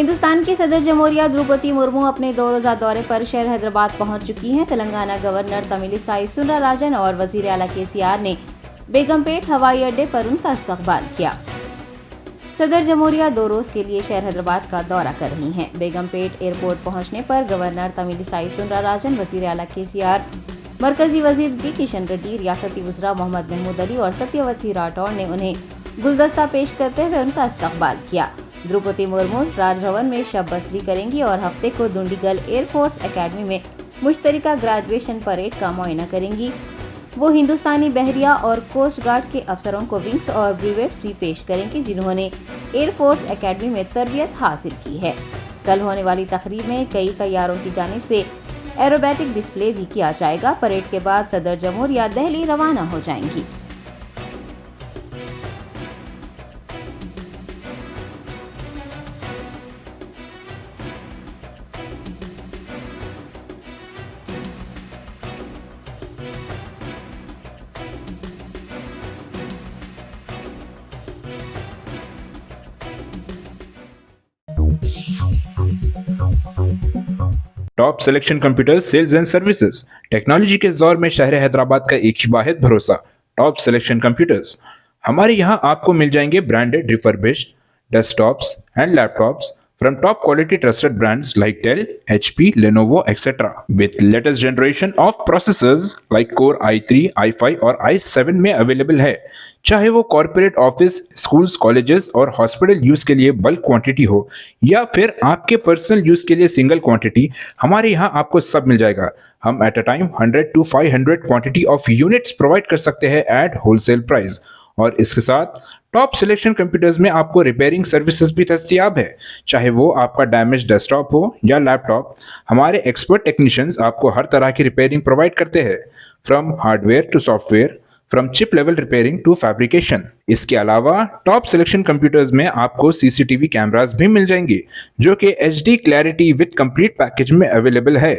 हिंदुस्तान की सदर जमहूरिया द्रौपदी मुर्मू अपने 2 रोज़ा दौरे पर शहर हैदराबाद पहुंच चुकी हैं। तेलंगाना गवर्नर तमिलिसाई सुंदरराजन और वजीर आला केसीआर ने बेगमपेट हवाई अड्डे पर उनका इस्तकबाल किया। सदर जमहूरिया 2 रोज़ के लिए शहर हैदराबाद का दौरा कर रही हैं। बेगमपेट एयरपोर्ट पहुंचने पर गवर्नर तमिलिसाई सुंदरराजन, वजीर आला केसीआर, मरकजी वजीर जी किशन रेड्डी, रियासती वज़रा मोहम्मद महमूद अली और सत्यवती राठौड़ ने उन्हें गुलदस्ता पेश करते हुए उनका इस्तकबाल किया। द्रौपदी मुर्मू राजभवन में शब बसरी करेंगी और हफ्ते को दुंडीगल एयरफोर्स एकेडमी में मुश्तरका ग्रेजुएशन परेड का मुआयना करेंगी। वो हिंदुस्तानी बहरिया और कोस्ट गार्ड के अफसरों को विंग्स और ब्रिवेट्स भी पेश करेंगी जिन्होंने एयरफोर्स एकेडमी में तरबियत हासिल की है। कल होने वाली तकरीब में कई तैयारों की जानिब से एरोबैटिक डिस्प्ले भी किया जाएगा। परेड के बाद सदर जमहूरिया दिल्ली रवाना हो जाएंगी। Top selection computers sales and services. Technology के इस दौर में शहर हैदराबाद का एक ही वाहिद भरोसा, टॉप सिलेक्शन कंप्यूटर्स। हमारे यहाँ आपको मिल जाएंगे branded refurbished desktops and laptops from top quality trusted brands like Dell, HP, Lenovo, etc. with latest generation of processors like Core i3, i5 और i7 में अवेलेबल है। चाहे वो कॉर्पोरेट ऑफिस, स्कूल्स, कॉलेजेस और हॉस्पिटल यूज के लिए bulk quantity हो या फिर आपके पर्सनल यूज के लिए सिंगल क्वांटिटी, हमारे यहाँ आपको सब मिल जाएगा। हम at a time 100 to 500 quantity of units provide कर सकते हैं एट होलसेल प्राइस। और इसके साथ टॉप सिलेक्शन कंप्यूटर्स में आपको रिपेयरिंग सर्विसेज भी दस्तयाब है। चाहे वो आपका डैमेज डेस्कटॉप हो या लैपटॉप, हमारे एक्सपर्ट टेक्नीशियंस आपको हर तरह की रिपेयरिंग प्रोवाइड करते हैं, from hardware to software, from chip level repairing to fabrication. इसके अलावा टॉप सिलेक्शन कंप्यूटर्स में आपको सीसीटीवी कैमरास भी मिल जाएंगे जो कि HD clarity with complete package में अवेलेबल है,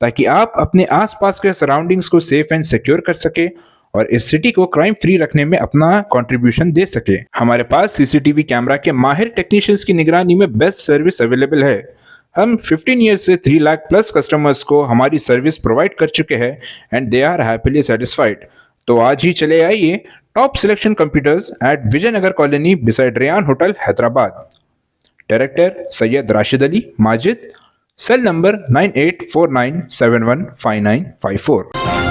ताकि आप अपने आसपास के सराउंडिंग्स को सेफ एंड सिक्योर कर सके और इस सिटी को क्राइम फ्री रखने में अपना कंट्रीब्यूशन दे सके। हमारे पास सीसीटीवी कैमरा के माहिर टेक्नीशियंस की निगरानी में बेस्ट सर्विस अवेलेबल है। हम 15 ईयर्स से 3 लाख प्लस कस्टमर्स को हमारी सर्विस प्रोवाइड कर चुके हैं and they are happily satisfied. तो आज ही चले आइए top selection computers at Vijaynagar colony beside Rayan hotel Hyderabad. Director Syed Rashid Ali Majid, cell number 9849715954।